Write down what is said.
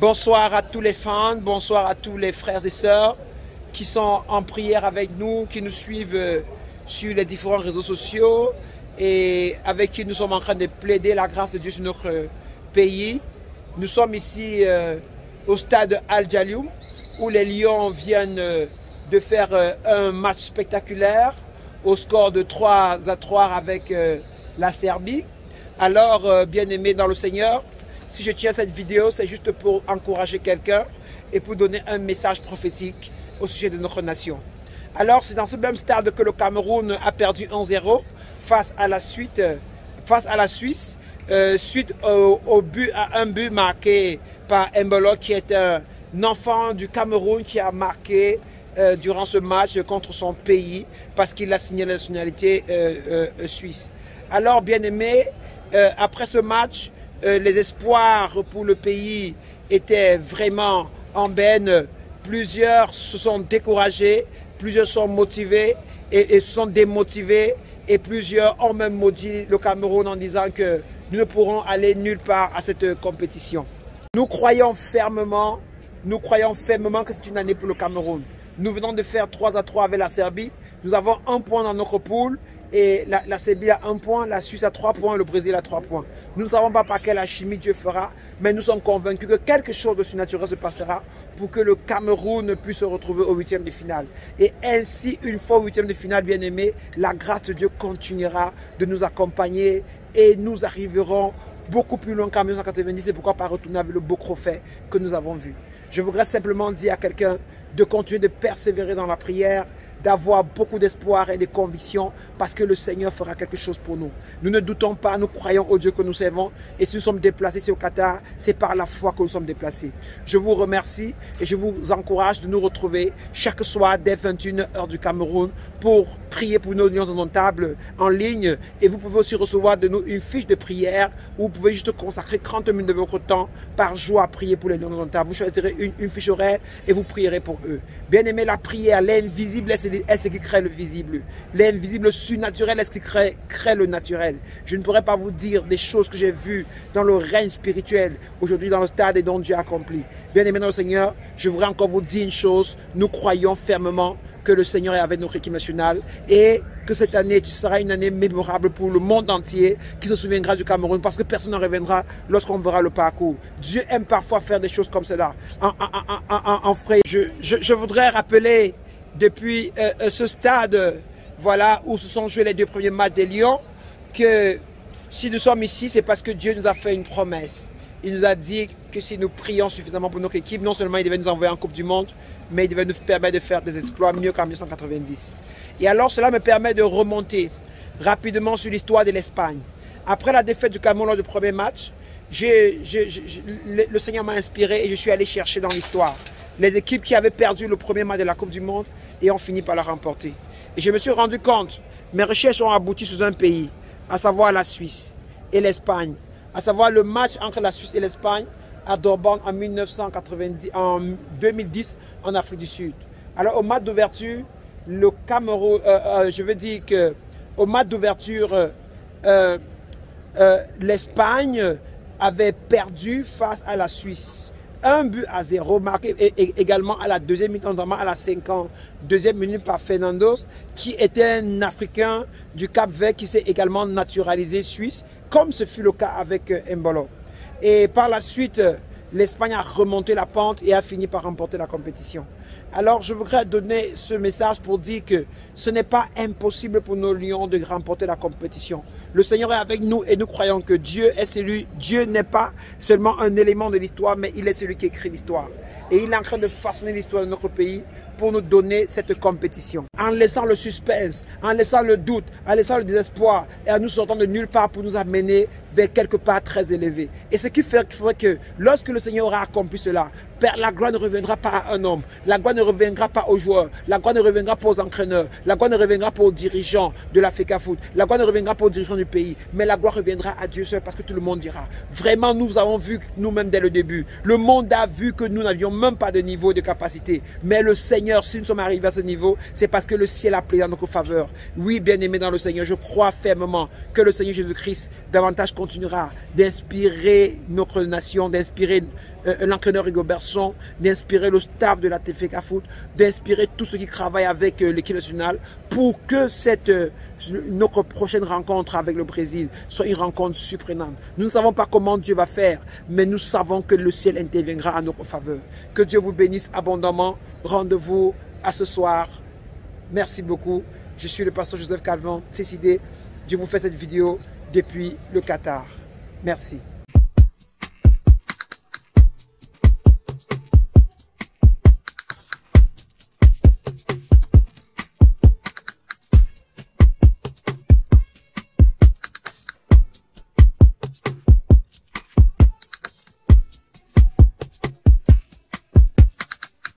Bonsoir à tous les fans, bonsoir à tous les frères et sœurs qui sont en prière avec nous, qui nous suivent sur les différents réseaux sociaux et avec qui nous sommes en train de plaider la grâce de Dieu sur notre pays. Nous sommes ici au stade Al Jalloum où les Lions viennent de faire un match spectaculaire au score de 3-3 avec la Serbie. Alors, bien-aimés dans le Seigneur, si je tiens cette vidéo, c'est juste pour encourager quelqu'un et pour donner un message prophétique au sujet de notre nation. Alors, c'est dans ce même stade que le Cameroun a perdu 1-0 face à la Suisse, suite à un but marqué par Embolo, qui est un enfant du Cameroun qui a marqué durant ce match contre son pays parce qu'il a signé la nationalité suisse. Alors, bien-aimés, après ce match, les espoirs pour le pays étaient vraiment en berne. Plusieurs se sont découragés, plusieurs sont motivés et se sont démotivés, et plusieurs ont même maudit le Cameroun en disant que nous ne pourrons aller nulle part à cette compétition. Nous croyons fermement que c'est une année pour le Cameroun. Nous venons de faire 3-3 avec la Serbie. Nous avons 1 point dans notre poule. Et la Serbie a 1 point, la Suisse a 3 points, le Brésil a 3 points. Nous ne savons pas par quelle alchimie Dieu fera, mais nous sommes convaincus que quelque chose de surnaturel se passera pour que le Cameroun puisse se retrouver au 8e de finale. Et ainsi, une fois au 8e de finale, bien aimé, la grâce de Dieu continuera de nous accompagner et nous arriverons beaucoup plus loin qu'en 1990. C'est pourquoi pas retourner avec le beau trophée que nous avons vu. Je voudrais simplement dire à quelqu'un de continuer de persévérer dans la prière, d'avoir beaucoup d'espoir et de conviction parce que le Seigneur fera quelque chose pour nous. Nous ne doutons pas, nous croyons au Dieu que nous servons, et si nous sommes déplacés ici au Qatar, c'est par la foi que nous sommes déplacés. Je vous remercie et je vous encourage de nous retrouver chaque soir dès 21h du Cameroun pour prier pour nos lions indomptables en ligne, et vous pouvez aussi recevoir de nous une fiche de prière où vous pouvez juste consacrer 30 minutes de votre temps par jour à prier pour les lions indomptables. Vous choisirez une fiche horaire et vous prierez pour eux. Bien aimé, la prière, l'invisible est ce qui crée le visible. L'invisible surnaturel est ce qui crée le naturel. Je ne pourrais pas vous dire des choses que j'ai vues dans le règne spirituel aujourd'hui dans le stade et dont Dieu a accompli. Bien aimé dans le Seigneur, je voudrais encore vous dire une chose. Nous croyons fermement que le Seigneur est avec notre équipe nationale et que cette année sera une année mémorable pour le monde entier qui se souviendra du Cameroun, parce que personne n'en reviendra lorsqu'on verra le parcours. Dieu aime parfois faire des choses comme cela. En vrai, je voudrais rappeler depuis ce stade, voilà, où se sont joués les 2 premiers matchs des Lions, que si nous sommes ici, c'est parce que Dieu nous a fait une promesse. Il nous a dit que si nous prions suffisamment pour notre équipe, non seulement il devait nous envoyer en Coupe du Monde, mais il devait nous permettre de faire des exploits mieux qu'en 1990. Et alors cela me permet de remonter rapidement sur l'histoire de l'Espagne. Après la défaite du Cameroun lors du premier match, le Seigneur m'a inspiré et je suis allé chercher dans l'histoire les équipes qui avaient perdu le premier match de la Coupe du Monde et ont fini par la remporter. Et je me suis rendu compte, mes recherches ont abouti sur un pays, à savoir la Suisse et l'Espagne, à savoir le match entre la Suisse et l'Espagne à Durban en 2010 en Afrique du Sud. Alors au match d'ouverture, le Cameroun, je veux dire que au match d'ouverture, l'Espagne avait perdu face à la Suisse. 1-0 marqué également à la deuxième mi-temps, notamment à la 52e minute par Fernandos, qui était un Africain du Cap-Vert qui s'est également naturalisé suisse, comme ce fut le cas avec Embolo. Et par la suite, l'Espagne a remonté la pente et a fini par remporter la compétition. Alors je voudrais donner ce message pour dire que ce n'est pas impossible pour nos Lions de remporter la compétition. Le Seigneur est avec nous et nous croyons que Dieu est celui. Dieu n'est pas seulement un élément de l'histoire, mais il est celui qui écrit l'histoire. Et il est en train de façonner l'histoire de notre pays pour nous donner cette compétition. En laissant le suspense, en laissant le doute, en laissant le désespoir et en nous sortant de nulle part pour nous amener vers quelque part très élevé. Et ce qui ferait que lorsque le Seigneur aura accompli cela, la gloire ne reviendra pas à un homme, la gloire ne reviendra pas aux joueurs, la gloire ne reviendra pas aux entraîneurs, la gloire ne reviendra pas aux dirigeants de la FECAFOOT, la gloire ne reviendra pas aux dirigeants du pays, mais la gloire reviendra à Dieu seul, parce que tout le monde dira, vraiment nous avons vu nous-mêmes dès le début, le monde a vu que nous n'avions même pas de niveau de capacité, mais le Seigneur, si nous sommes arrivés à ce niveau, c'est parce que le ciel a plaidé en notre faveur. Oui, bien-aimé dans le Seigneur, je crois fermement que le Seigneur Jésus-Christ davantage continuera d'inspirer notre nation, d'inspirer l'entraîneur Hugo Berson, d'inspirer le staff de la TFK Foot, d'inspirer tous ceux qui travaillent avec l'équipe nationale pour que notre prochaine rencontre avec le Brésil soit une rencontre surprenante. Nous ne savons pas comment Dieu va faire, mais nous savons que le ciel interviendra à notre faveur. Que Dieu vous bénisse abondamment. Rendez-vous à ce soir. Merci beaucoup. Je suis le pasteur Joseph Calvin, CCD. Je vous fais cette vidéo depuis le Qatar. Merci.